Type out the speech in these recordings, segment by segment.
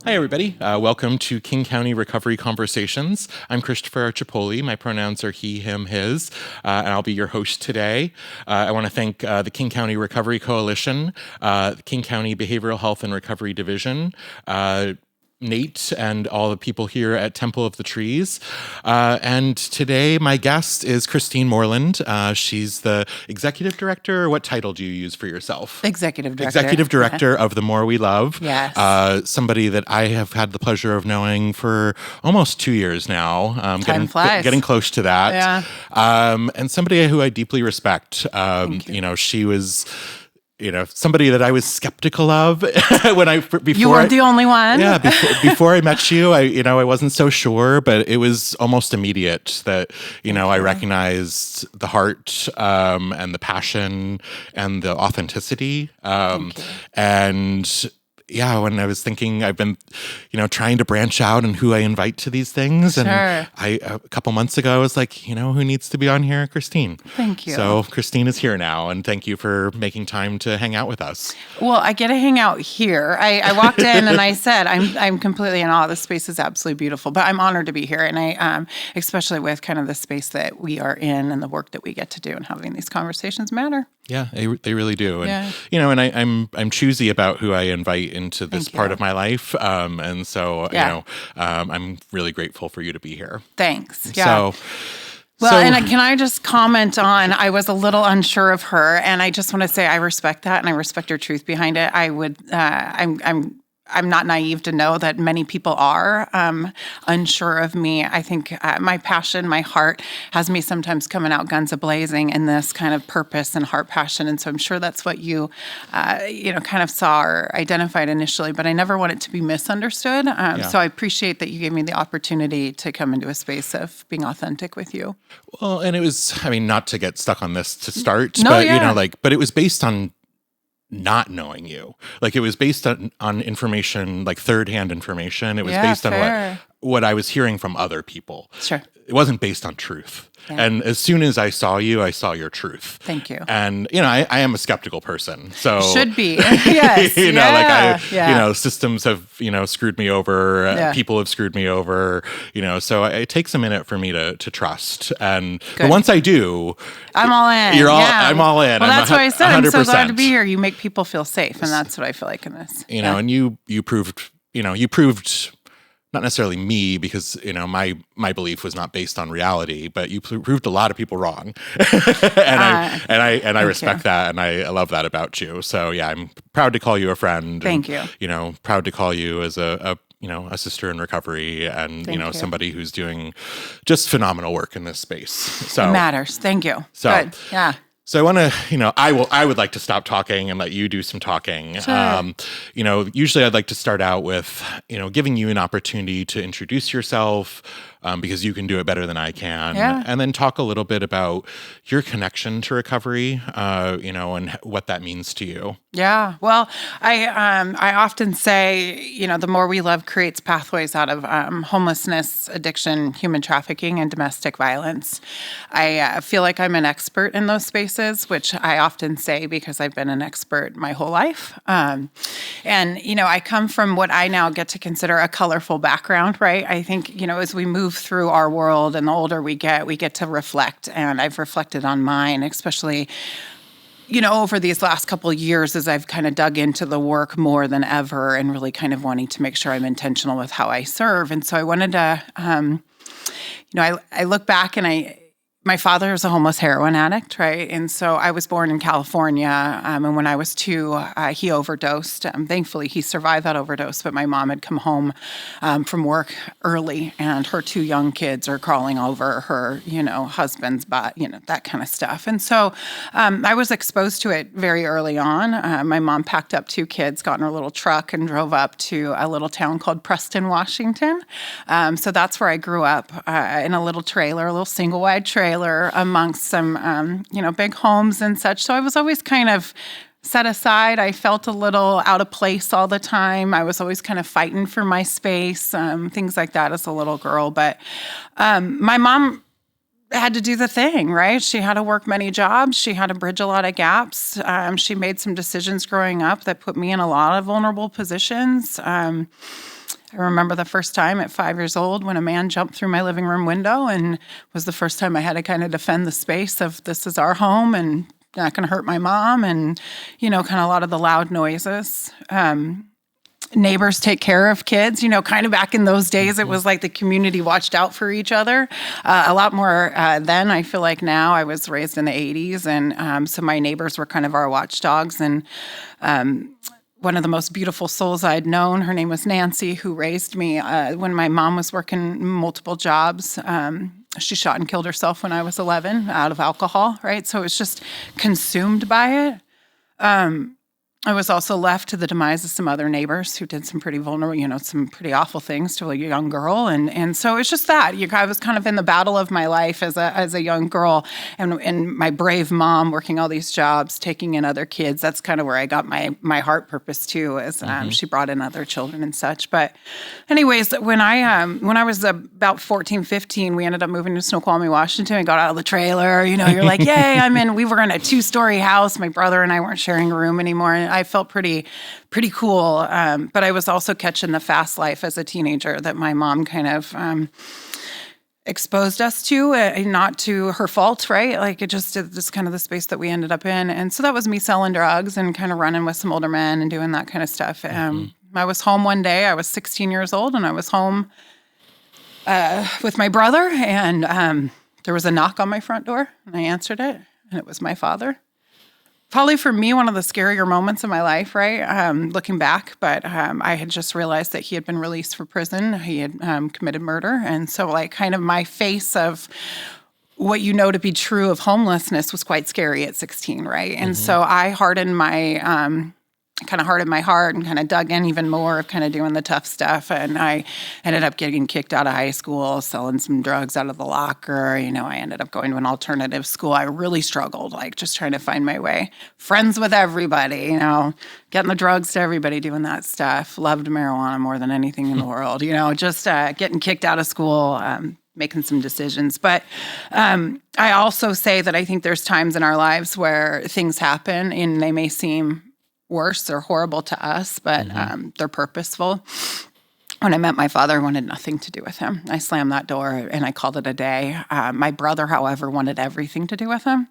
Hi, everybody. Welcome to King County Recovery Conversations. I'm Christopher Archiopoli. My pronouns are he, him, his, and I'll be your host today. I want to thank the King County Recovery Coalition, the King County Behavioral Health and Recovery Division, Nate and all the people here at Temple of the Trees. And today my guest is Kristine Moreland. She's the executive director. What title do you use for yourself? Executive director. Executive director of The More We Love. Yes. Somebody that I have had the pleasure of knowing for almost 2 years now. Time flies. Getting close to that. Yeah. And somebody who I deeply respect. She was somebody that I was skeptical of before. You weren't the only one. Yeah, before I met you, I wasn't so sure, but it was almost immediate that I recognized the heart and the passion and the authenticity. And yeah, when I was thinking, I've been, trying to branch out and who I invite to these things. Sure. And a couple months ago, I was like, who needs to be on here? Kristine. Thank you. So Kristine is here now, and thank you for making time to hang out with us. Well, I get to hang out here. I walked in and I said, I'm completely in awe. This space is absolutely beautiful, but I'm honored to be here. And I, especially with kind of the space that we are in and the work that we get to do and having these conversations matter. Yeah, they really do. And, yeah. And I'm choosy about who I invite into this part of my life. And so, I'm really grateful for you to be here. Thanks. Yeah. Can I just comment on, I was a little unsure of her, and I just want to say I respect that, and I respect your truth behind it. I'm not naive to know that many people are unsure of me. I think my passion, my heart has me sometimes coming out guns a-blazing in this kind of purpose and heart passion. And so I'm sure that's what you, kind of saw or identified initially, but I never want it to be misunderstood. So I appreciate that you gave me the opportunity to come into a space of being authentic with you. Well, and it was, not to get stuck on this to start, but it was based on not knowing you. Like, it was based on information, like third-hand information. It was based on what I was hearing from other people. Sure. It wasn't based on truth. Yeah. And as soon as I saw you, I saw your truth. Thank you. And, I am a skeptical person. So should be. Yes. Systems have, screwed me over. People have screwed me over, so it takes a minute for me to trust. But once I do, I'm all in. I'm all in. Well, that's why I said 100%. I'm so glad to be here. You make people feel safe. And that's what I feel like in this. And you proved, not necessarily me, because my belief was not based on reality, but you proved a lot of people wrong, and I respect that, and I love that about you. So yeah, I'm proud to call you a friend. Thank you. Proud to call you as a sister in recovery, and Thank you. somebody who's doing just phenomenal work in this space. So it matters. Thank you. So good. Yeah. So I want to, I would like to stop talking and let you do some talking. Sure. Usually I'd like to start out with, giving you an opportunity to introduce yourself, because you can do it better than I can. Yeah. And then talk a little bit about your connection to recovery, and what that means to you. Yeah. Well, I often say, the More We Love creates pathways out of homelessness, addiction, human trafficking, and domestic violence. I feel like I'm an expert in those spaces, which I often say because I've been an expert my whole life. I come from what I now get to consider a colorful background, right? I think, as we move through our world and the older we get to reflect. And I've reflected on mine, especially over these last couple of years as I've kind of dug into the work more than ever and really kind of wanting to make sure I'm intentional with how I serve. And so I wanted to, I look back and my father is a homeless heroin addict, right? And so I was born in California, and when I was 2, he overdosed. Thankfully, he survived that overdose, but my mom had come home from work early, and her 2 young kids are crawling over her, husband's butt, that kind of stuff. And so I was exposed to it very early on. My mom packed up 2 kids, got in her little truck, and drove up to a little town called Preston, Washington. So that's where I grew up, in a little trailer, a little single-wide trailer, amongst some, big homes and such. So I was always kind of set aside. I felt a little out of place all the time. I was always kind of fighting for my space, things like that as a little girl. But my mom had to do the thing, right? She had to work many jobs. She had to bridge a lot of gaps. She made some decisions growing up that put me in a lot of vulnerable positions. I remember the first time at 5 years old when a man jumped through my living room window, and was the first time I had to kind of defend the space of this is our home and not going to hurt my mom, and, kind of a lot of the loud noises. Neighbors take care of kids, kind of back in those days, it was like the community watched out for each other a lot more then. I feel like now. I was raised in the 80s, and so my neighbors were kind of our watchdogs. And one of the most beautiful souls I'd known, her name was Nancy, who raised me when my mom was working multiple jobs. She shot and killed herself when I was 11 out of alcohol, right? So it was just consumed by it. I was also left to the demise of some other neighbors who did some pretty vulnerable, some pretty awful things to a young girl. And so it's just that. I was kind of in the battle of my life as a young girl, and my brave mom working all these jobs, taking in other kids. That's kind of where I got my heart purpose too, as she brought in other children and such. But anyways, when I was about 14, 15, we ended up moving to Snoqualmie, Washington. We got out of the trailer. You're like, yay, I'm in. We were in a 2-story house. My brother and I weren't sharing a room anymore. And I felt pretty cool. But I was also catching the fast life as a teenager that my mom kind of exposed us to, not to her fault, right? Like it just kind of the space that we ended up in. And so that was me selling drugs and kind of running with some older men and doing that kind of stuff. I was home one day. I was 16 years old, and I was home with my brother, and there was a knock on my front door, and I answered it, and it was my father. Probably for me, one of the scarier moments of my life, right? Looking back, but I had just realized that he had been released from prison. He had committed murder. And so like kind of my face of what to be true of homelessness was quite scary at 16, right? And so I hardened my heart and kind of dug in even more of kind of doing the tough stuff. And I ended up getting kicked out of high school, selling some drugs out of the locker. I ended up going to an alternative school. I really struggled, like just trying to find my way. Friends with everybody, getting the drugs to everybody, doing that stuff. Loved marijuana more than anything in the world, just getting kicked out of school, making some decisions. But I also say that I think there's times in our lives where things happen and they may seem worse or horrible to us, but they're purposeful. When I met my father, I wanted nothing to do with him. I slammed that door and I called it a day. My brother, however, wanted everything to do with him.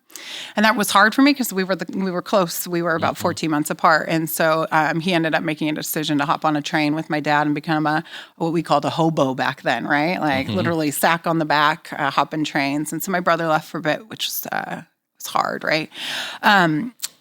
And that was hard for me because we were close. We were about 14 months apart. And so he ended up making a decision to hop on a train with my dad and become what we called a hobo back then, right? Like literally sack on the back, hopping trains. And so my brother left for a bit, which was hard, right?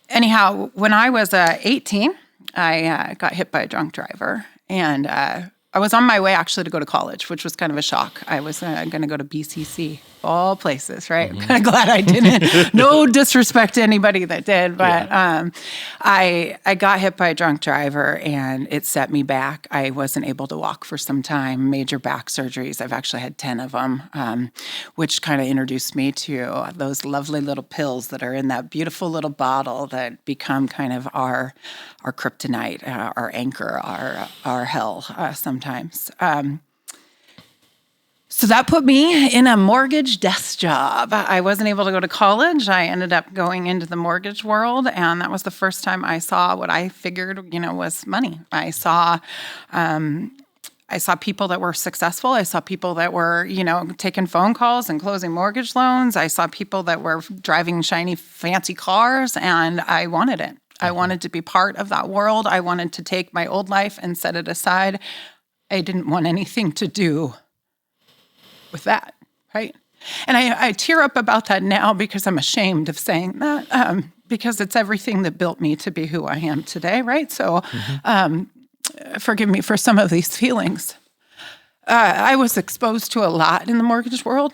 Anyhow, when I was 18, I got hit by a drunk driver, and I was on my way actually to go to college, which was kind of a shock. I was going to go to BCC, all places, right? I'm kind of glad I didn't. No disrespect to anybody that did, but I got hit by a drunk driver, and it set me back. I wasn't able to walk for some time, major back surgeries. I've actually had 10 of them, which kind of introduced me to those lovely little pills that are in that beautiful little bottle that become kind of our kryptonite, our anchor, our hell sometimes. So that put me in a mortgage desk job. I wasn't able to go to college. I ended up going into the mortgage world, and that was the first time I saw what I figured, was money. I saw people that were successful. I saw people that were, taking phone calls and closing mortgage loans. I saw people that were driving shiny, fancy cars, and I wanted it. I wanted to be part of that world. I wanted to take my old life and set it aside. I didn't want anything to do with that, right? And I tear up about that now because I'm ashamed of saying that, because it's everything that built me to be who I am today, right? So forgive me for some of these feelings. I was exposed to a lot in the mortgage world.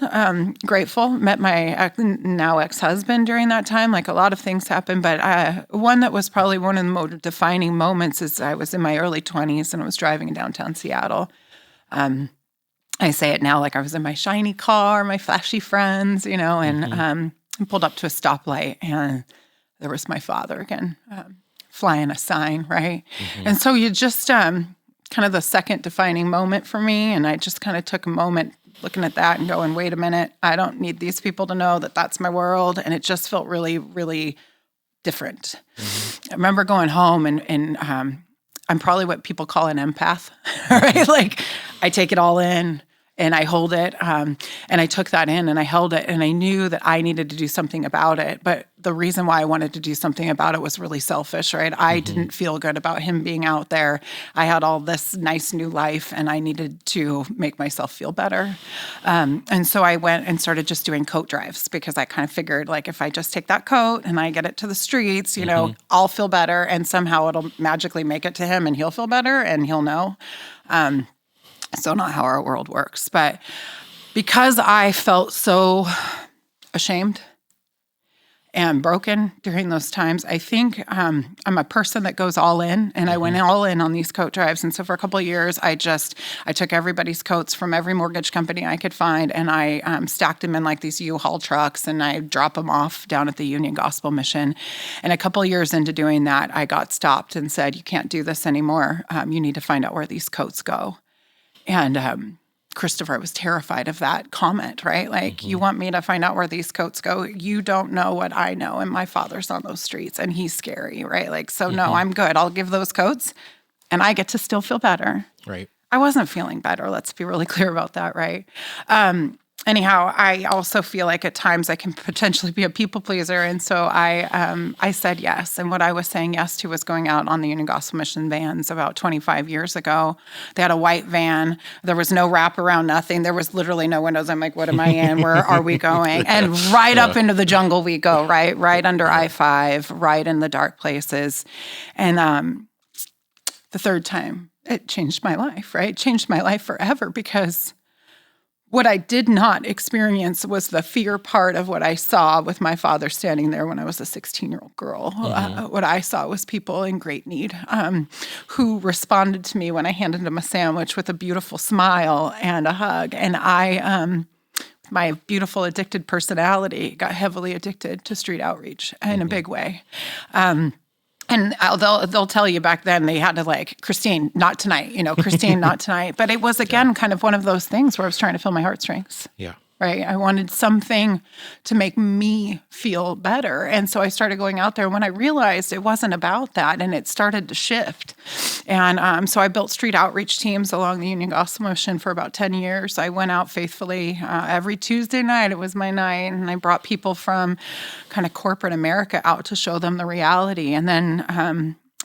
Grateful. Met my now ex-husband during that time. Like a lot of things happened, but one that was probably one of the most defining moments is I was in my early 20s and I was driving in downtown Seattle. I say it now like I was in my shiny car, my flashy friends, and pulled up to a stoplight, and there was my father again, flying a sign, right? And so you just kind of the second defining moment for me, and I just kind of took a moment looking at that and going, wait a minute, I don't need these people to know that that's my world, and it just felt really, really different. I remember going home and I'm probably what people call an empath, right? Like I take it all in and I hold it. And I took that in and I held it and I knew that I needed to do something about it. But the reason why I wanted to do something about it was really selfish, right? I didn't feel good about him being out there. I had all this nice new life and I needed to make myself feel better. And so I went and started just doing coat drives because I kind of figured like if I just take that coat and I get it to the streets, you know, I'll feel better and somehow it'll magically make it to him and he'll feel better and he'll know. So not how our world works. But because I felt so ashamed and broken during those times, I think I'm a person that goes all in, and I went all in on these coat drives. And so for a couple of years, I took everybody's coats from every mortgage company I could find, and I stacked them in like these U-Haul trucks, and I drop them off down at the Union Gospel Mission. And a couple of years into doing that, I got stopped and said, "You can't do this anymore. You need to find out where these coats go." And Christopher was terrified of that comment, right? Like, you want me to find out where these coats go? You don't know what I know, and my father's on those streets, and he's scary, right? Like, so no, I'm good. I'll give those coats, and I get to still feel better. Right. I wasn't feeling better. Let's be really clear about that, right? Anyhow, I also feel like at times I can potentially be a people pleaser. And so I said yes. And what I was saying yes to was going out on the Union Gospel Mission vans about 25 years ago. They had a white van. There was no wraparound, nothing. There was literally no windows. I'm like, what am I in? Where are we going? And right up into the jungle we go, right? Right under I-5, right in the dark places. And the third time, it changed my life, right? It changed my life forever because what I did not experience was the fear part of what I saw with my father standing there when I was a 16-year-old girl. What I saw was people in great need who responded to me when I handed them a sandwich with a beautiful smile and a hug. And I, my beautiful addicted personality, got heavily addicted to street outreach in a big way. And they'll tell you back then they had to like, Kristine, not tonight, Kristine, not tonight. But it was, again, kind of one of those things where I was trying to feel my heartstrings. Yeah. Right? I wanted something to make me feel better. And so I started going out there when I realized it wasn't about that, and it started to shift. And so I built street outreach teams along the Union Gospel Mission for about 10 years. I went out faithfully every Tuesday night. It was my night. And I brought people from kind of corporate America out to show them the reality. And then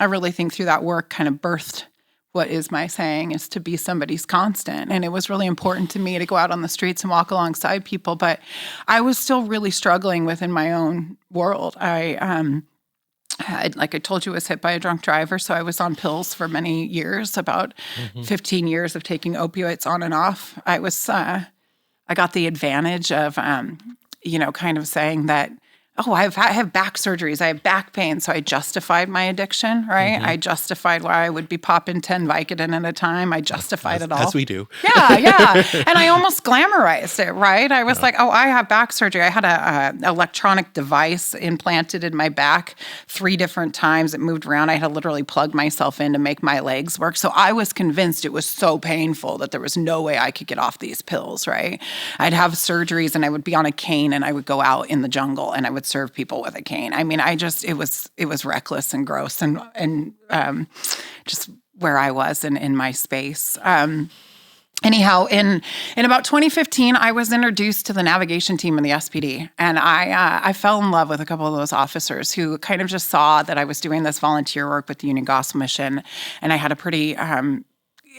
I really think through that work kind of birthed what is my saying is to be somebody's constant. And it was really important to me to go out on the streets and walk alongside people. But I was still really struggling within my own world. I like I told you, was hit by a drunk driver. So I was on pills for many years, about 15 years of taking opioids on and off. I got the advantage of, kind of saying that, I have back surgeries. I have back pain. So I justified my addiction, right? I justified why I would be popping 10 Vicodin at a time. I justified it all. As we do. Yeah. And I almost glamorized it, right? I was like, I have back surgery. I had a electronic device implanted in my back 3 different times. It moved around. I had to literally plug myself in to make my legs work. So I was convinced it was so painful that there was no way I could get off these pills, right? I'd have surgeries and I would be on a cane and I would go out in the jungle and I would serve people with a cane. I mean, it was reckless and gross and just where I was in my space. Anyhow, in about 2015, I was introduced to the navigation team in the SPD, and I fell in love with a couple of those officers who kind of just saw that I was doing this volunteer work with the Union Gospel Mission, and I had a pretty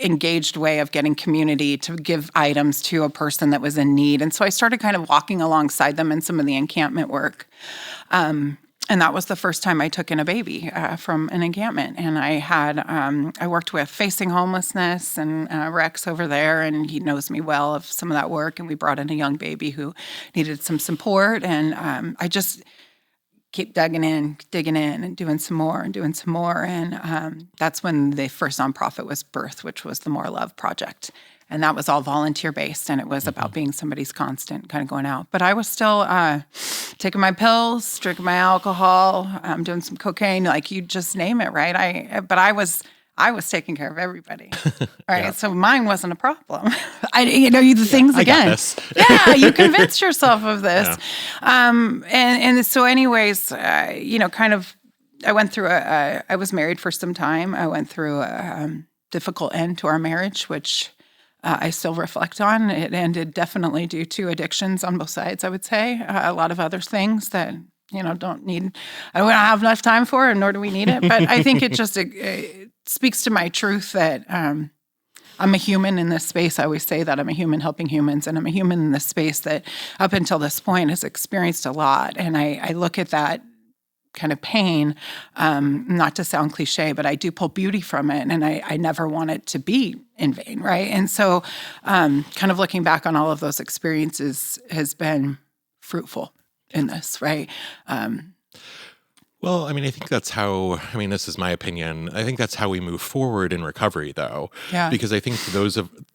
engaged way of getting community to give items to a person that was in need. And so I started kind of walking alongside them in some of the encampment work. And that was the first time I took in a baby from an encampment. And I worked with Facing Homelessness and Rex over there, and he knows me well of some of that work. And we brought in a young baby who needed some support. And I just keep digging in and doing some more. And that's when the first nonprofit was birthed, which was the More Love Project. And that was all volunteer-based, and it was about being somebody's constant, kind of going out. But I was still taking my pills, drinking my alcohol, doing some cocaine, like you just name it, right? But I was taking care of everybody, right? Yeah. So mine wasn't a problem. Things again. I got this. Yeah, you convinced yourself of this. Yeah. And so anyways, kind of I went through I was married for some time. I went through a difficult end to our marriage, which I still reflect on. It ended definitely due to addictions on both sides, I would say. A lot of other things that, I don't have enough time for, and nor do we need it. But I think it speaks to my truth that I'm a human in this space. I always say that I'm a human helping humans, and I'm a human in this space that up until this point has experienced a lot. And I look at that kind of pain, not to sound cliche, but I do pull beauty from it, and I never want it to be in vain, right? And so kind of looking back on all of those experiences has been fruitful in this, right? Well, I think that's how, this is my opinion. I think that's how we move forward in recovery, though. Yeah. Because I think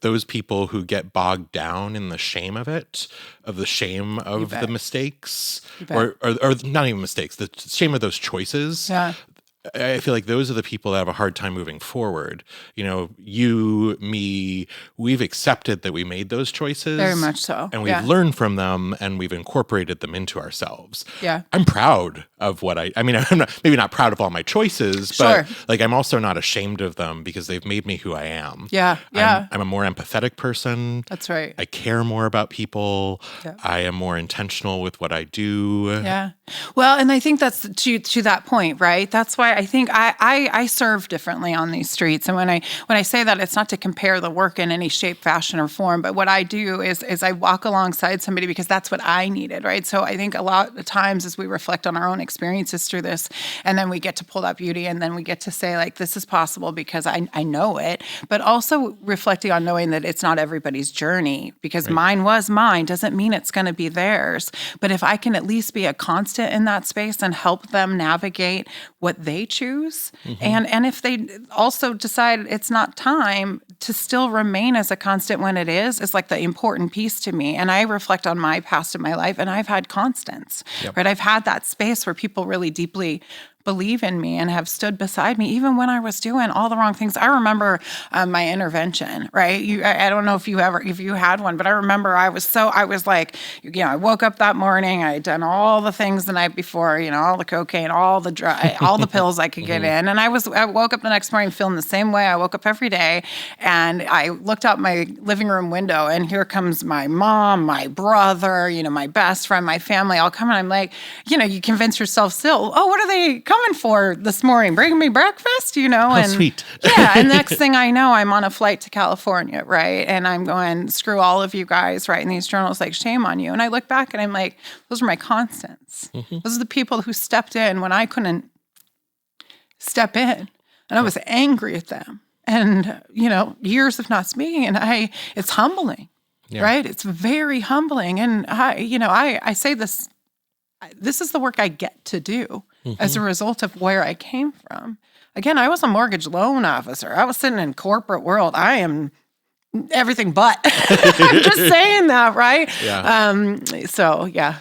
those people who get bogged down in the shame of it, of the shame of the mistakes, or not even mistakes, the shame of those choices. Yeah. I feel like those are the people that have a hard time moving forward. You, me, we've accepted that we made those choices. Very much so. And we've learned from them, and we've incorporated them into ourselves. Yeah. I'm proud of what I'm maybe not proud of all my choices, but I'm also not ashamed of them because they've made me who I am. Yeah. Yeah. I'm a more empathetic person. That's right. I care more about people. Yeah. I am more intentional with what I do. Yeah. Well, and I think that's to that point, right? That's why I think I serve differently on these streets. And when I say that, it's not to compare the work in any shape, fashion, or form, but what I do is I walk alongside somebody because that's what I needed, right? So I think a lot of times as we reflect on our own experiences through this, and then we get to pull that beauty, and then we get to say, like, this is possible because I know it, but also reflecting on knowing that it's not everybody's journey, because mine was mine doesn't mean it's going to be theirs. But if I can at least be a constant in that space and help them navigate what they choose, and if they also decide it's not time, to still remain as a constant when it is like the important piece to me. And I reflect on my past in my life, and I've had constants, right? I've had that space where people really deeply believe in me and have stood beside me even when I was doing all the wrong things. I remember my intervention, right? I don't know if you had one, but I remember I was like, I woke up that morning, I had done all the things the night before, all the cocaine, all the pills I could get in. And I woke up the next morning feeling the same way I woke up every day. And I looked out my living room window, and here comes my mom, my brother, my best friend, my family all coming. I'm like, you convince yourself still, oh, what are they coming for this morning? Bringing me breakfast, How and sweet. Yeah. And the next thing I know, I'm on a flight to California, right? And I'm going, screw all of you guys writing these journals, like, shame on you. And I look back and I'm like, those are my constants. Those are the people who stepped in when I couldn't step in. And I was angry at them. And, years of not speaking. And it's humbling, right? It's very humbling. And I say this is the work I get to do as a result of where I came from. Again, I was a mortgage loan officer. I was sitting in corporate world. I am everything but. I'm just saying that, right? Yeah. So, yeah.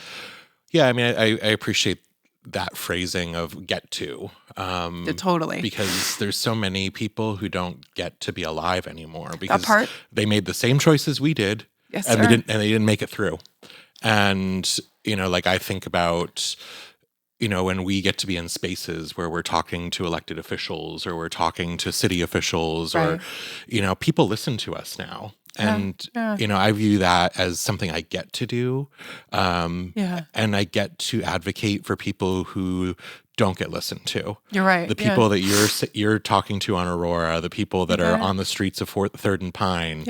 Yeah, I appreciate that phrasing of get to. Totally. Because there's so many people who don't get to be alive anymore because part. they made the same choices we did. Yes, and sir. they didn't make it through. And, I think about, when we get to be in spaces where we're talking to elected officials or we're talking to city officials or, people listen to us now. And, I view that as something I get to do. And I get to advocate for people who don't get listened to. You're right. The people that you're talking to on Aurora, the people that are on the streets of 3rd and Pine,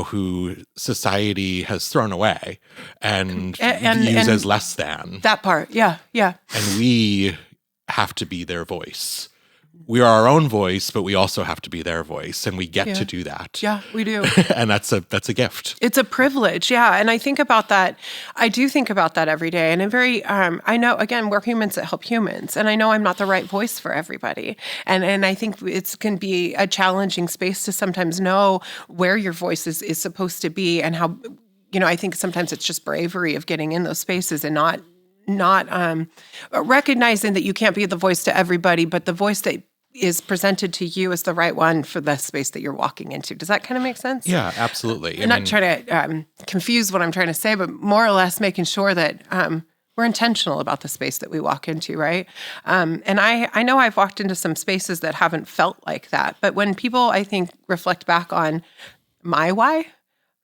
who society has thrown away and views as less than. That part, yeah. And we have to be their voice. We are our own voice, but we also have to be their voice, and we get to do that. Yeah, we do. And that's a gift. It's a privilege, yeah. And I think about that. I do think about that every day. And I know, again, we're humans that help humans, and I know I'm not the right voice for everybody. And I think it can be a challenging space to sometimes know where your voice is supposed to be, and how, I think sometimes it's just bravery of getting in those spaces and not recognizing that you can't be the voice to everybody, but the voice that is presented to you as the right one for the space that you're walking into. Does that kind of make sense? Yeah, absolutely. I'm not trying to confuse what I'm trying to say, but more or less making sure that We're intentional about the space that we walk into, right? And I know I've walked into some spaces that haven't felt like that. But when people, I think, reflect back on my why,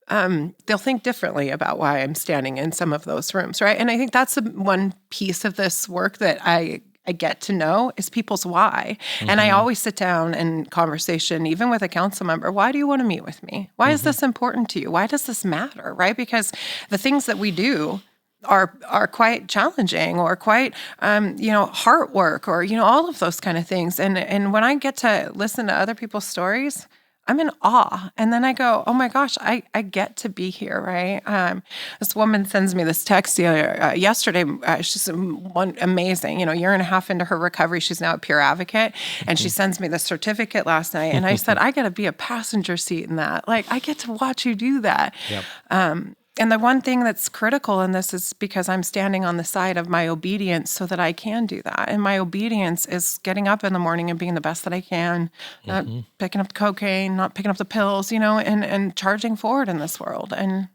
they'll think differently about why I'm standing in some of those rooms, right? And I think that's the one piece of this work that I get to know is people's why. And I always sit down in conversation, even with a council member, why do you want to meet with me? Why is this important to you? Why does this matter, right? Because the things that we do are quite challenging or quite, heart work or, all of those kind of things. And when I get to listen to other people's stories, I'm in awe. And then I go, oh my gosh, I get to be here, right? This woman sends me this text yesterday. She's amazing, year and a half into her recovery. She's now a peer advocate. And she sends me the certificate last night. And I said, I got to be a passenger seat in that. Like, I get to watch you do that. Yep. And the one thing that's critical in this is because I'm standing on the side of my obedience so that I can do that. And my obedience is getting up in the morning and being the best that I can, not picking up the cocaine, not picking up the pills, and charging forward in this world. And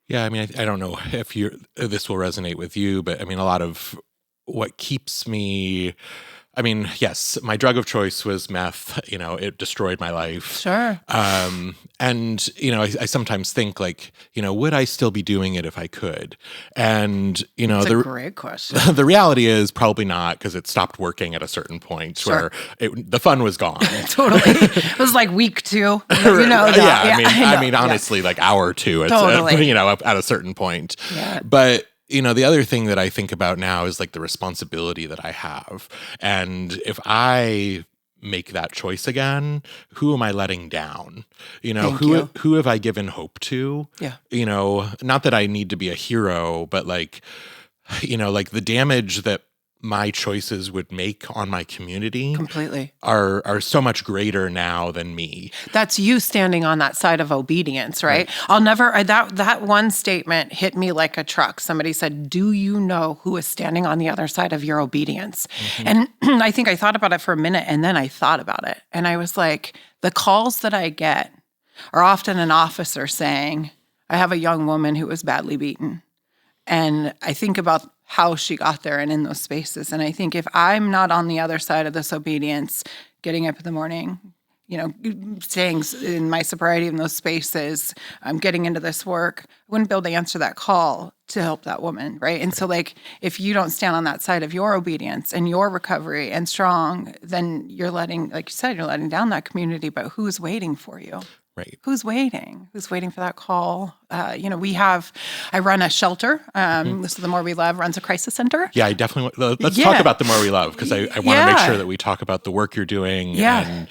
yeah, I mean, I don't know if this will resonate with you, but I mean, a lot of what keeps me... I mean, yes, my drug of choice was meth. It destroyed my life. Sure. And, I sometimes think like, would I still be doing it if I could? And, That's a great question. The reality is probably not, because it stopped working at a certain point where the fun was gone. Totally. It was like week 2. I mean, honestly, like hour 2, totally. At a certain point. Yeah. But the other thing that I think about now is like the responsibility that I have. And if I make that choice again, who am I letting down? Who have I given hope to? Yeah. Not that I need to be a hero, but like the damage that my choices would make on my community completely are so much greater now than me. That's you standing on that side of obedience, right? I'll never, that one statement hit me like a truck. Somebody said, do you know who is standing on the other side of your obedience? And I think I thought about it for a minute, and then I thought about it. And I was like, the calls that I get are often an officer saying, I have a young woman who was badly beaten. And I think about how she got there and in those spaces. And I think if I'm not on the other side of this obedience, getting up in the morning, staying in my sobriety in those spaces, getting into this work, I wouldn't be able to answer that call to help that woman, right? And so like, if you don't stand on that side of your obedience and your recovery and strong, then you're letting, like you said, you're letting down that community, but who's waiting for you? Right. Who's waiting? Who's waiting for that call? I run a shelter. This is The More We Love runs a crisis center. Yeah, I definitely, let's talk about The More We Love, because I want to make sure that we talk about the work you're doing and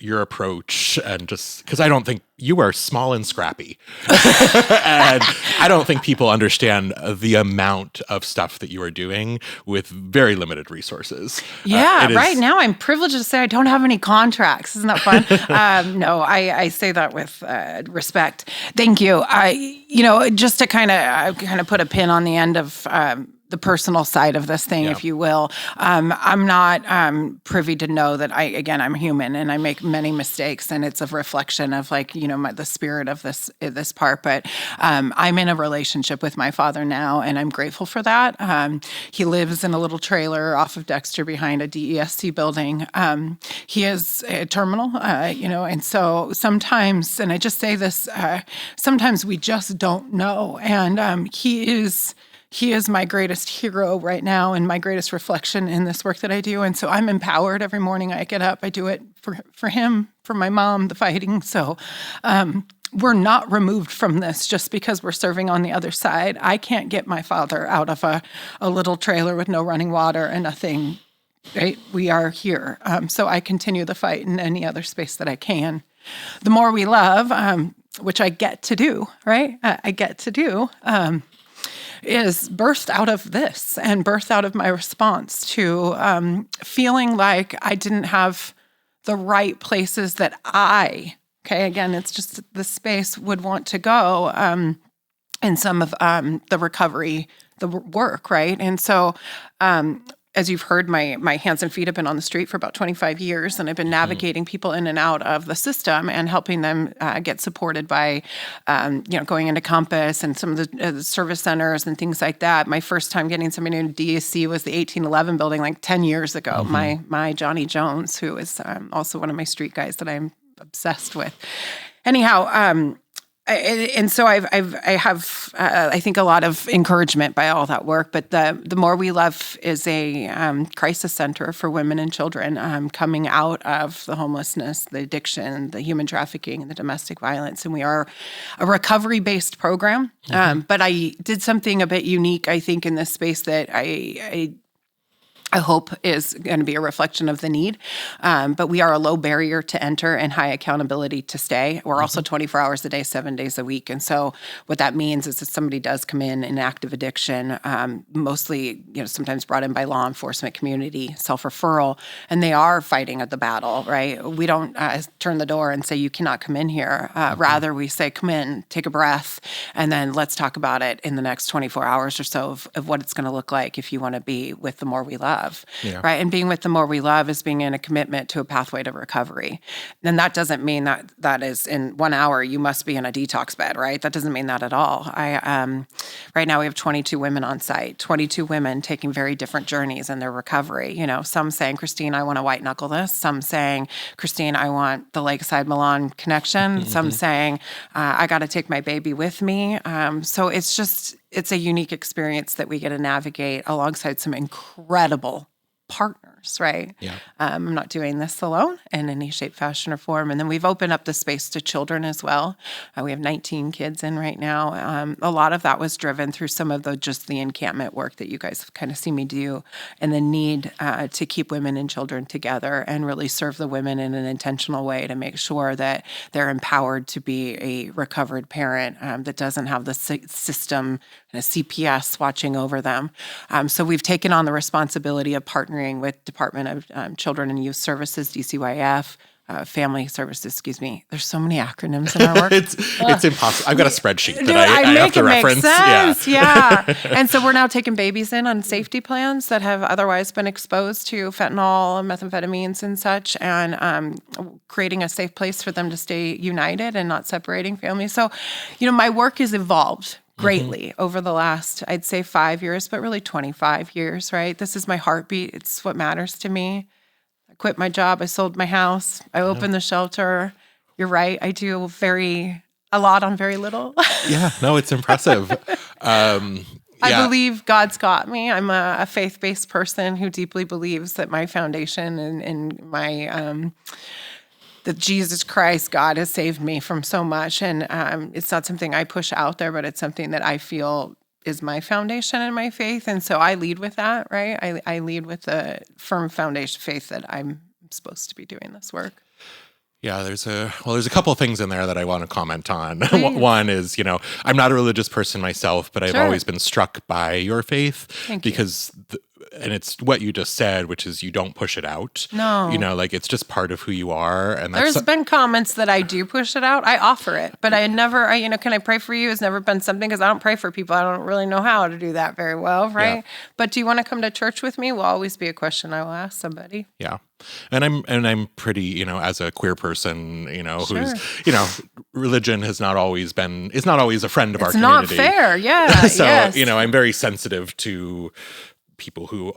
your approach, and just because I don't think you are small and scrappy. And I don't think people understand the amount of stuff that you are doing with very limited resources. Yeah, right now I'm privileged to say I don't have any contracts. Isn't that fun? No, I say that with respect. Thank you. Just to kind of put a pin on the end of the personal side of this thing, if you will. I'm not privy to know that I'm human and I make many mistakes, and it's a reflection of the spirit of this part. But I'm in a relationship with my father now, and I'm grateful for that. He lives in a little trailer off of Dexter behind a DESC building. He is terminal, and so sometimes, and I just say this, sometimes we just don't know. And he is my greatest hero right now and my greatest reflection in this work that I do. And so I'm empowered every morning I get up. I do it for him, for my mom, the fighting. So we're not removed from this just because we're serving on the other side. I can't get my father out of a little trailer with no running water and nothing, right? We are here. So I continue the fight in any other space that I can. The More We Love, which I get to do, right? I get to do, is birthed out of this and birthed out of my response to feeling like I didn't have the right places that again, it's just the space would want to go in some of the recovery, the work, right? And so as you've heard, my hands and feet have been on the street for about 25 years, and I've been navigating people in and out of the system and helping them get supported by, going into Compass and some of the service centers and things like that. My first time getting somebody in DSC was the 1811 building like 10 years ago. My Johnny Jones, who is also one of my street guys that I'm obsessed with. Anyhow, and so I have I think a lot of encouragement by all that work. But the More We Love is a crisis center for women and children coming out of the homelessness, the addiction, the human trafficking, and the domestic violence. And we are a recovery-based program. But I did something a bit unique, I think, in this space that I hope is going to be a reflection of the need. But we are a low barrier to enter and high accountability to stay. We're also 24 hours a day, 7 days a week. And so what that means is that somebody does come in active addiction, mostly, sometimes brought in by law enforcement community, self-referral, and they are fighting the battle, right? We don't turn the door and say, you cannot come in here. Rather, we say, come in, take a breath, and then let's talk about it in the next 24 hours or so of what it's going to look like if you want to be with the More We Love. Right? And being with the More We Love is being in a commitment to a pathway to recovery. And that doesn't mean that is in 1 hour you must be in a detox bed, right? That doesn't mean that at all. Right now we have 22 women on site, 22 women taking very different journeys in their recovery. Some saying, Kristine, I want to white knuckle this. Some saying, Kristine, I want the Lakeside Milan connection. Some saying, I got to take my baby with me. So it's a unique experience that we get to navigate alongside some incredible partners, right? Yeah. I'm not doing this alone in any shape, fashion, or form. And then we've opened up the space to children as well. We have 19 kids in right now. A lot of that was driven through some of the encampment work that you guys have kind of seen me do, and the need to keep women and children together and really serve the women in an intentional way to make sure that they're empowered to be a recovered parent that doesn't have the system and a CPS watching over them. So we've taken on the responsibility of partnering with Department of Children and Youth Services, DCYF, Family Services, excuse me. There's so many acronyms in our work. it's impossible. I've got a spreadsheet that Dude, I have to reference. Make sense. Yeah. And so we're now taking babies in on safety plans that have otherwise been exposed to fentanyl, methamphetamines, and such, and creating a safe place for them to stay united and not separating families. So, my work has evolved greatly over the last, I'd say 5 years, but really 25 years, right? This is my heartbeat. It's what matters to me. I quit my job. I sold my house. I opened the shelter. You're right. I do a lot on very little. Yeah, no, it's impressive. I believe God's got me. I'm a faith-based person who deeply believes that my foundation and my that Jesus Christ, God, has saved me from so much. And it's not something I push out there, but it's something that I feel is my foundation in my faith. And so I lead with that, right? I lead with a firm foundation faith that I'm supposed to be doing this work. Yeah, there's a couple of things in there that I want to comment on. One is, I'm not a religious person myself, but I've always been struck by your faith. Thank you. Because and it's what you just said, which is you don't push it out. No. It's just part of who you are. And there's been comments that I do push it out. I offer it, but I never, can I pray for you? Has never been something, because I don't pray for people. I don't really know how to do that very well, right? Yeah. But do you want to come to church with me? Will always be a question I will ask somebody. Yeah. And I'm pretty, as a queer person, who's, religion is not always a friend of our community. It's not fair. Yeah. So, yes. I'm very sensitive to people who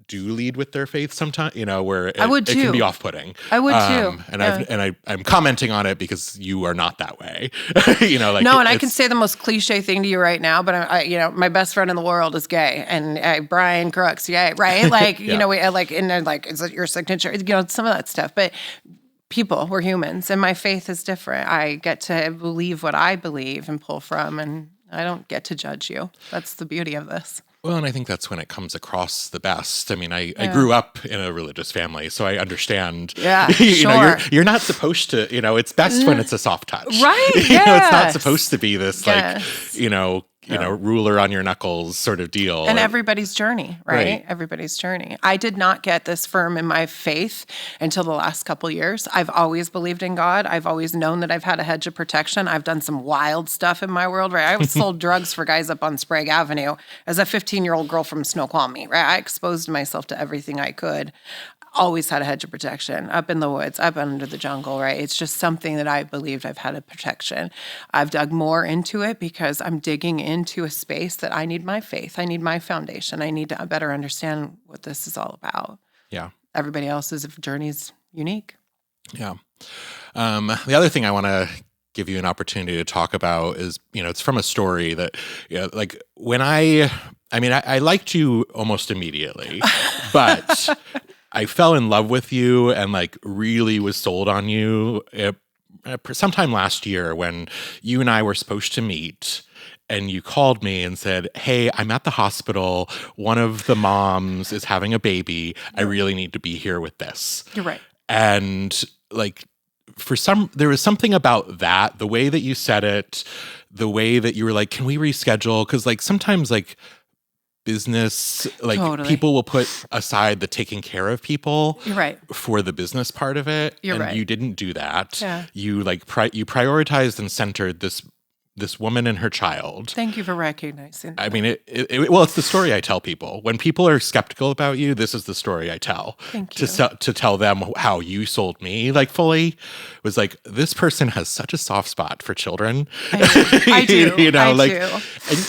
do lead with their faith sometimes, where it can be off-putting. I would too. And I'm commenting on it because you are not that way. No, and I can say the most cliche thing to you right now, but my best friend in the world is gay, and Brian Crooks, gay, right? Like, yeah. Is it your signature? Some of that stuff, but we're humans, and my faith is different. I get to believe what I believe and pull from, and I don't get to judge you. That's the beauty of this. Well, and I think that's when it comes across the best. I mean, I grew up in a religious family, so I understand. Yeah, sure. You're not supposed to. It's best when it's a soft touch. Right. It's not supposed to be this ruler on your knuckles sort of deal. And everybody's journey, right? Everybody's journey. I did not get this firm in my faith until the last couple years. I've always believed in God. I've always known that I've had a hedge of protection. I've done some wild stuff in my world, right? I sold drugs for guys up on Sprague Avenue as a 15-year-old girl from Snoqualmie, right? I exposed myself to everything I could. Always had a hedge of protection up in the woods, up under the jungle, right? It's just something that I believed I've had a protection. I've dug more into it because I'm digging into a space that I need my faith. I need my foundation. I need to better understand what this is all about. Yeah. Everybody else's journey is unique. Yeah. The other thing I want to give you an opportunity to talk about is, it's from a story that, like when I liked you almost immediately, but I fell in love with you and like really was sold on you sometime last year when you and I were supposed to meet, and you called me and said, "Hey, I'm at the hospital. One of the moms is having a baby. I really need to be here with this." You're right. And like there was something about that, the way that you said it, the way that you were like, "Can we reschedule?" Because like sometimes like business, like Totally. people will put aside the taking care of people You're right. for the business part of it. You're and right. you didn't do that. Yeah. You like you prioritized and centered this woman and her child. Thank you for recognizing that. I mean, it's the story I tell people. When people are skeptical about you, this is the story I tell. Thank you. To tell them how you sold me, like fully, it was like, this person has such a soft spot for children. I do. I do.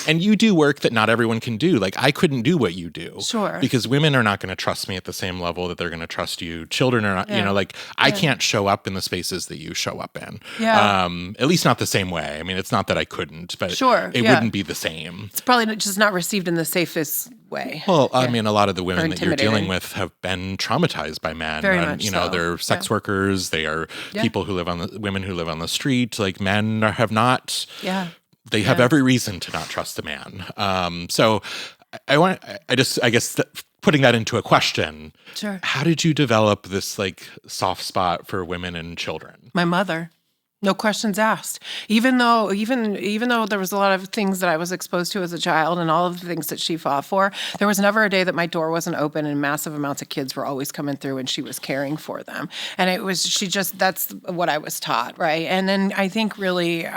And you do work that not everyone can do. Like, I couldn't do what you do. Sure. Because women are not going to trust me at the same level that they're going to trust you. Children are not, Yeah. I can't show up in the spaces that you show up in. Yeah. At least not the same way. I mean, it's not that I couldn't, but Sure, it yeah. wouldn't be the same. It's probably just not received in the safest way. Well, I mean, a lot of the women that you're intimidating. dealing with have been traumatized by men. Very And, much so. They're sex workers. They are Yeah. people who women who live on the street. Like men have not. Yeah. They have every reason to not trust a man. So I guess putting that into a question. Sure. How did you develop this like soft spot for women and children? My mother. No questions asked. Even though there was a lot of things that I was exposed to as a child and all of the things that she fought for, there was never a day that my door wasn't open and massive amounts of kids were always coming through and she was caring for them. And that's what I was taught, right? And then I think really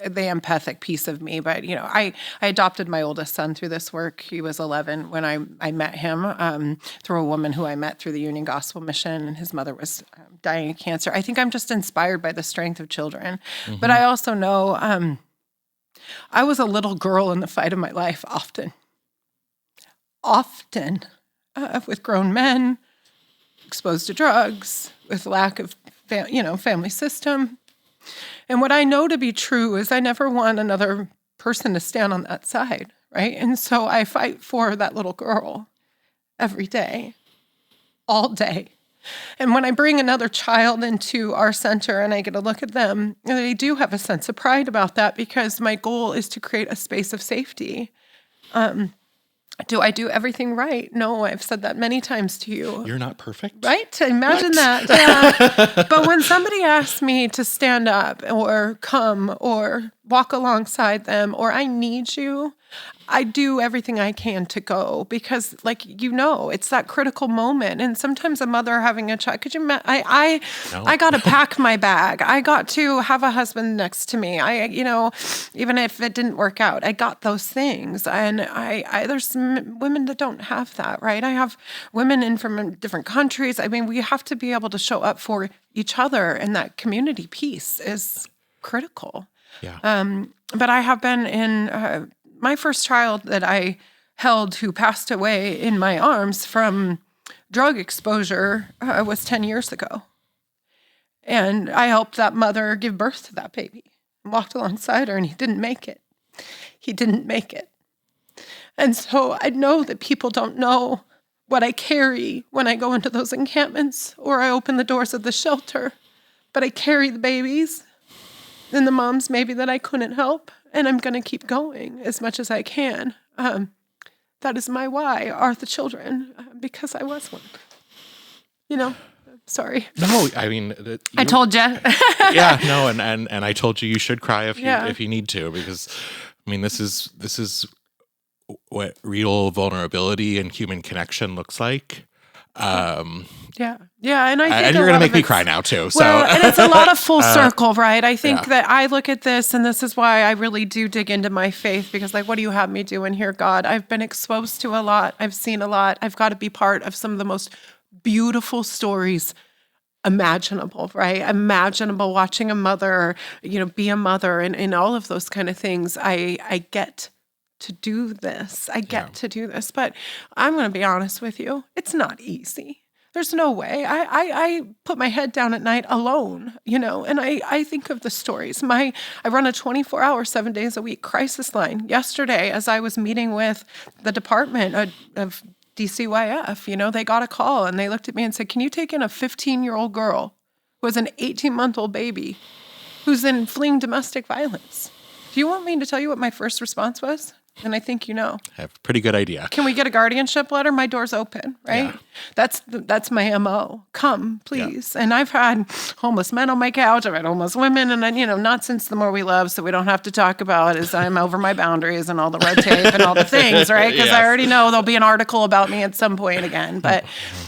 the empathic piece of me, but I adopted my oldest son through this work. He was 11 when I met him through a woman who I met through the Union Gospel Mission, and his mother was dying of cancer. I think I'm just inspired by the strength of children, but I also know I was a little girl in the fight of my life often, with grown men, exposed to drugs, with lack of family system. And what I know to be true is I never want another person to stand on that side, right? And so I fight for that little girl every day, all day. And when I bring another child into our center and I get a look at them, I do have a sense of pride about that because my goal is to create a space of safety. Do I do everything right? No, I've said that many times to you. You're not perfect. Right? Imagine that. Yeah. But when somebody asks me to stand up or come or walk alongside them or I need you, I do everything I can to go because, it's that critical moment. And sometimes a mother having a child, could you imagine? I got to pack my bag. I got to have a husband next to me. Even if it didn't work out, I got those things. And there's some women that don't have that, right? I have women from different countries. I mean, we have to be able to show up for each other, and that community piece is critical. Yeah. But I have been in my first child that I held who passed away in my arms from drug exposure was 10 years ago. And I helped that mother give birth to that baby. Walked alongside her and he didn't make it. He didn't make it. And so I know that people don't know what I carry when I go into those encampments or I open the doors of the shelter. But I carry the babies and the moms maybe that I couldn't help. And I'm going to keep going as much as I can. That is my why, are the children, because I was one. Sorry. No, I mean, I told you. Yeah, no, and I told you should cry if you need to, because I mean, this is what real vulnerability and human connection looks like. Yeah. And I think and you're going to make me cry now too. So, well, and it's a lot of full circle, right? I think yeah. that I look at this, and this is why I really do dig into my faith, because like, what do you have me doing here, God? I've been exposed to a lot. I've seen a lot. I've got to be part of some of the most beautiful stories imaginable, right? Imaginable, watching a mother, be a mother, and all of those kind of things. I get to do this. I get to do this, but I'm going to be honest with you. It's not easy. There's no way. I put my head down at night alone, and I think of the stories. I run a 24-hour, 7 days a week crisis line. Yesterday, as I was meeting with the department of DCYF, they got a call and they looked at me and said, can you take in a 15-year-old girl who has an 18-month-old baby who's in fleeing domestic violence? Do you want me to tell you what my first response was? And I think you know. I have a pretty good idea. Can we get a guardianship letter? My door's open, right? Yeah. That's my MO. Come, please. Yeah. And I've had homeless men on my couch. I've had homeless women. And then, not since The More We Love, so we don't have to talk about as I'm over my boundaries and all the red tape and all the things, right? Because I already know there'll be an article about me at some point again. But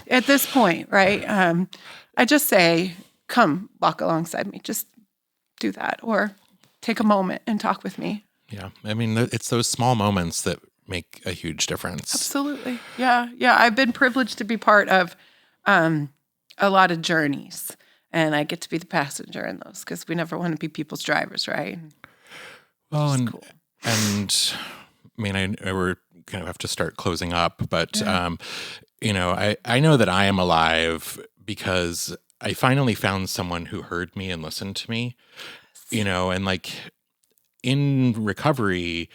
at this point, right, I just say, come walk alongside me. Just do that. Or take a moment and talk with me. Yeah. I mean, it's those small moments that make a huge difference. Absolutely. Yeah. I've been privileged to be part of a lot of journeys, and I get to be the passenger in those, because we never want to be people's drivers, right? Well, and I mean, we're kind of have to start closing up, but, I know that I am alive because I finally found someone who heard me and listened to me, and like, in recovery,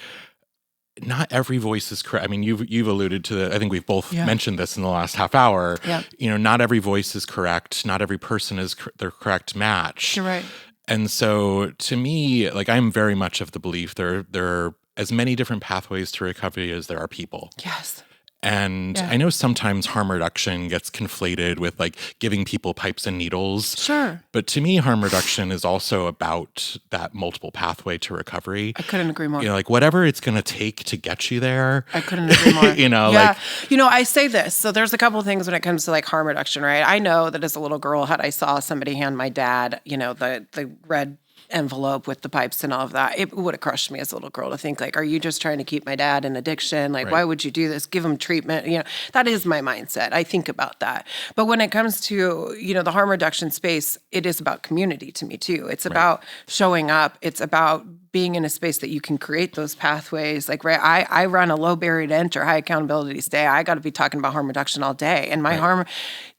not every voice is correct. I mean, you've alluded to I think we've both mentioned this in the last half hour. Yeah. Not every voice is correct. Not every person is their correct match. You're right. And so to me, like, I'm very much of the belief there are as many different pathways to recovery as there are people. Yes. And I know sometimes harm reduction gets conflated with like giving people pipes and needles. Sure. But to me, harm reduction is also about that multiple pathway to recovery. I couldn't agree more. Like whatever it's going to take to get you there. I couldn't agree more. Like. I say this. So there's a couple of things when it comes to like harm reduction, right? I know that as a little girl, had I saw somebody hand my dad, the red envelope with the pipes and all of that, it would have crushed me as a little girl to think like, are you just trying to keep my dad in addiction? Like, why would you do this? Give him treatment. That is my mindset. I think about that. But when it comes to, the harm reduction space, it is about community to me too. It's about showing up. It's about being in a space that you can create those pathways. Like, I run a low barrier to enter, high accountability stay. I got to be talking about harm reduction all day. And my harm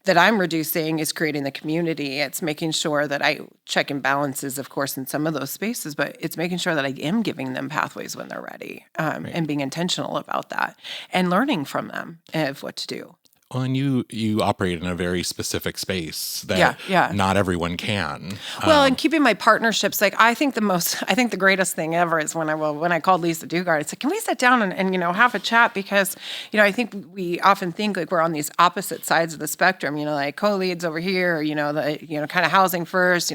that I'm reducing is creating the community. It's making sure that I check and balances, of course, in some of those spaces, but it's making sure that I am giving them pathways when they're ready, and being intentional about that and learning from them of what to do. Well, and you operate in a very specific space that not everyone can. Well, and keeping my partnerships, like I think the greatest thing ever is when I called Lisa Dugard, I said, can we sit down and have a chat? Because, I think we often think like we're on these opposite sides of the spectrum, like co-leads over here, or, kind of housing first,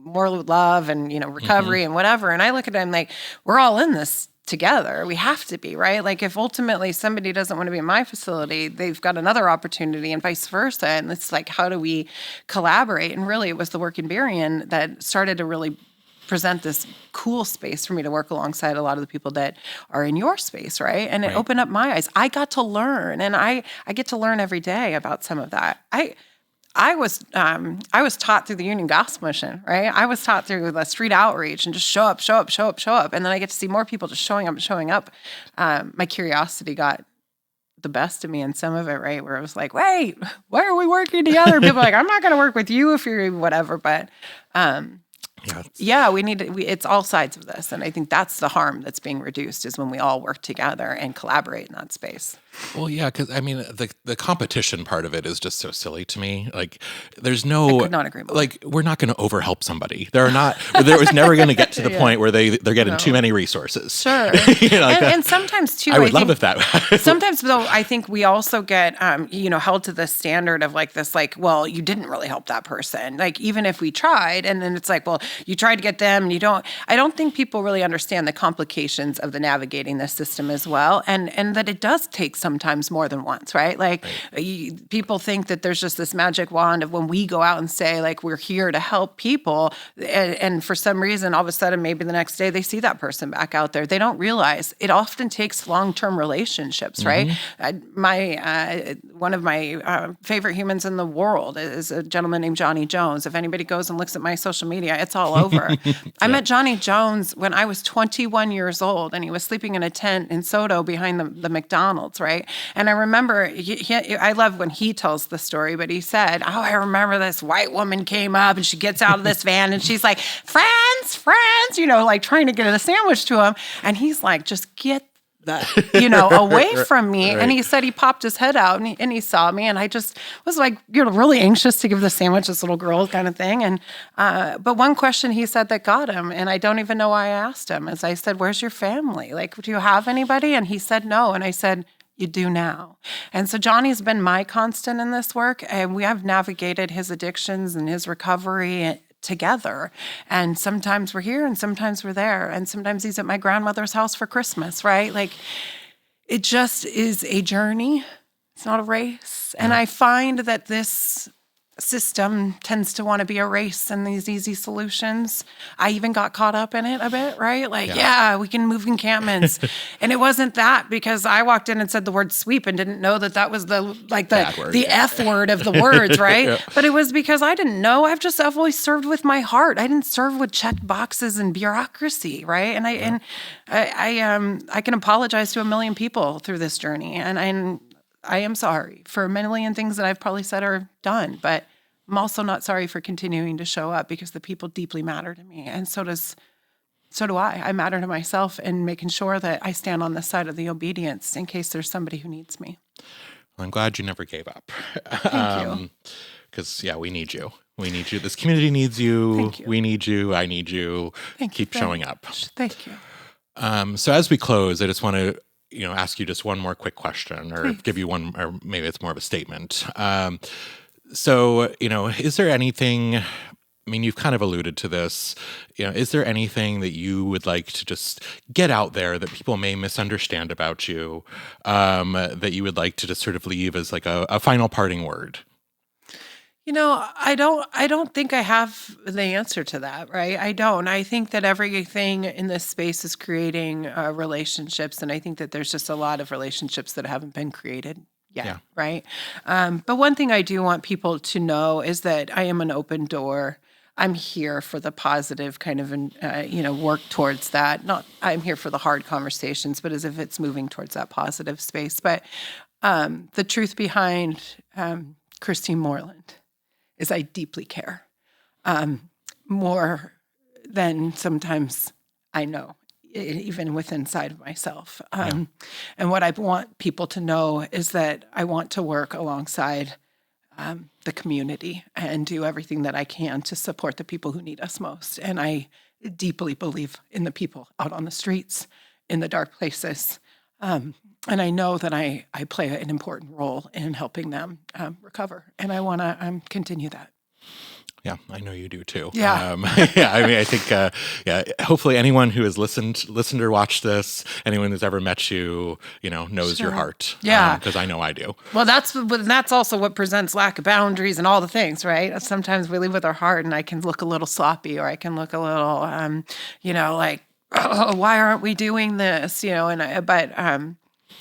more love and, recovery and whatever. And I look at them like, we're all in this together. We have to be, right? Like if ultimately somebody doesn't want to be in my facility, they've got another opportunity and vice versa. And it's like, how do we collaborate? And really it was the work in Berrien that started to really present this cool space for me to work alongside a lot of the people that are in your space, right? And it opened up my eyes. I got to learn, and I get to learn every day about some of that. I was taught through the Union Gospel Mission, right? I was taught through the street outreach and just show up. And then I get to see more people just showing up. My curiosity got the best of me in some of it, right? Where it was like, wait, why are we working together? People are like, I'm not going to work with you if you're whatever. But it's all sides of this. And I think that's the harm that's being reduced is when we all work together and collaborate in that space. Well, yeah, because I mean, the competition part of it is just so silly to me. Like, there's no, I could not agree more. like, we're not going to overhelp somebody. There was never going to get to the point where they're getting too many resources. Sure. And sometimes too, I would love if that. Sometimes though, I think we also get, held to the standard of like this, like, well, you didn't really help that person. Like, even if we tried, and then it's like, well, you tried to get them and I don't think people really understand the complications of the navigating the system as well. And that it does take sometimes more than once, right? Like people think that there's just this magic wand of when we go out and say like, we're here to help people. And for some reason, all of a sudden, maybe the next day they see that person back out there. They don't realize it often takes long-term relationships, right? One of my favorite humans in the world is a gentleman named Johnny Jones. If anybody goes and looks at my social media, it's all over. I met Johnny Jones when I was 21 years old, and he was sleeping in a tent in Soto behind the McDonald's, right? And I remember, I love when he tells the story, but he said, oh, I remember this white woman came up and she gets out of this van and she's like, friends, like trying to get a sandwich to him. And he's like, just get away from me. Right. And he said he popped his head out and he saw me. And I just was like, really anxious to give the sandwich, this little girl kind of thing. And, but one question he said that got him, and I don't even know why I asked him, is I said, where's your family? Like, do you have anybody? And he said, no. And I said, you do now. And so Johnny's been my constant in this work, and we have navigated his addictions and his recovery together. And sometimes we're here and sometimes we're there. And sometimes he's at my grandmother's house for Christmas, right? Like, it just is a journey. It's not a race. And I find that this system tends to want to be a race and these easy solutions. I even got caught up in it a bit, right? Like, we can move encampments. And it wasn't that, because I walked in and said the word sweep and didn't know that was the F word of the words, right? But it was because I didn't know. I've always served with my heart. I didn't serve with checked boxes and bureaucracy, right? And I can apologize to a million people through this journey. And I am sorry for a million things that I've probably said or done, but I'm also not sorry for continuing to show up, because the people deeply matter to me. And so do I. I matter to myself, and making sure that I stand on the side of the obedience in case there's somebody who needs me. Well, I'm glad you never gave up. Thank you. Because, we need you. We need you. This community needs you. Thank you. We need you. I need you. Keep showing up. Thank you. So as we close, I just want to ask you just one more quick question, or give you one, or maybe it's more of a statement. So, is there anything, I mean, you've kind of alluded to this, is there anything that you would like to just get out there that people may misunderstand about you, that you would like to just sort of leave as like a final parting word? I don't think I have the answer to that, right? I don't. I think that everything in this space is creating relationships, and I think that there's just a lot of relationships that haven't been created yet, right? But one thing I do want people to know is that I am an open door. I'm here for the positive kind of, work towards that. Not I'm here for the hard conversations, but as if it's moving towards that positive space. But the truth behind Kristine Moreland is I deeply care, more than sometimes I know, even within inside of myself. And what I want people to know is that I want to work alongside the community and do everything that I can to support the people who need us most. And I deeply believe in the people out on the streets, in the dark places. And I know that I play an important role in helping them recover. And I want to continue that. Yeah, I know you do too. Yeah. I mean, I think, hopefully anyone who has listened or watched this, anyone who's ever met you, knows your heart. Yeah. Because I know I do. Well, that's also what presents lack of boundaries and all the things, right? Sometimes we leave with our heart, and I can look a little sloppy, or I can look a little, like, oh, why aren't we doing this? But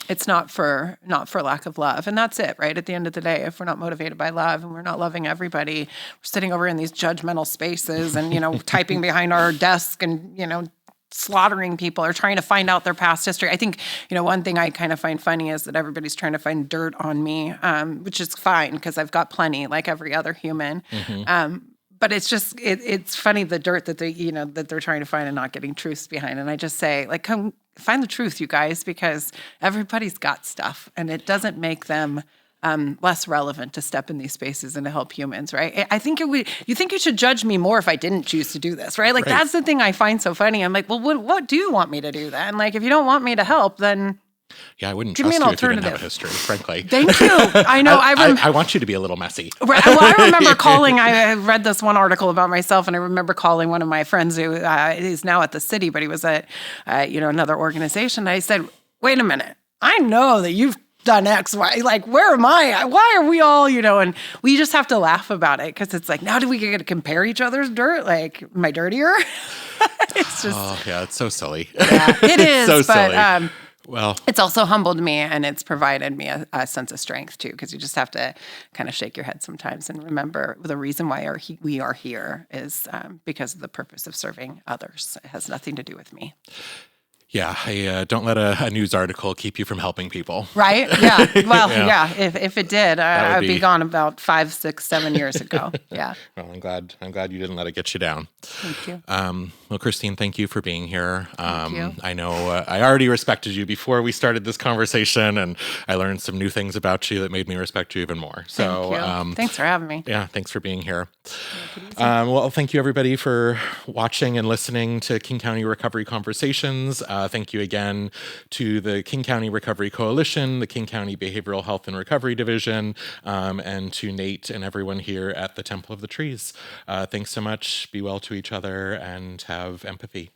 it's not for lack of love. And that's it, right? At the end of the day, if we're not motivated by love and we're not loving everybody, we're sitting over in these judgmental spaces and, typing behind our desk and, slaughtering people or trying to find out their past history. I think, one thing I kind of find funny is that everybody's trying to find dirt on me, which is fine because I've got plenty, like every other human. but it's just it's funny the dirt that they're trying to find and not getting truths behind. And I just say, like, come find the truth, you guys, because everybody's got stuff, and it doesn't make them less relevant to step in these spaces and to help humans, right? I think you think you should judge me more if I didn't choose to do this, right? Like, that's the thing I find so funny. I'm like, well, what do you want me to do then? Like, if you don't want me to help, then I wouldn't give trust me an you if you didn't alternative. have a history, frankly. Thank you. I know. I want you to be a little messy. Right. Well, I remember calling. I read this one article about myself, and I remember calling one of my friends who is now at the city, but he was at another organization. I said, "Wait a minute. I know that you've done X, Y. Like, where am I? Why are we all, And we just have to laugh about it because it's like, now do we get to compare each other's dirt? Like, am I dirtier? It's just. It's so silly. Yeah, it is. So but, silly. Well, it's also humbled me, and it's provided me a sense of strength too, because you just have to kind of shake your head sometimes and remember the reason why we are here is because of the purpose of serving others. It has nothing to do with me. Yeah, don't let a news article keep you from helping people. Right? Yeah. Well, yeah. If it did, I'd be gone about 5, 6, 7 years ago. Yeah. Well, I'm glad you didn't let it get you down. Thank you. Well, Kristine, thank you for being here. Thank you. I know I already respected you before we started this conversation, and I learned some new things about you that made me respect you even more. So, thank you. Thanks for having me. Yeah, thanks for being here. Well, thank you everybody for watching and listening to King County Recovery Conversations. Thank you again to the King County Recovery Coalition, the King County Behavioral Health and Recovery Division, and to Nate and everyone here at the Temple of the Trees. Thanks so much. Be well to each other and have empathy.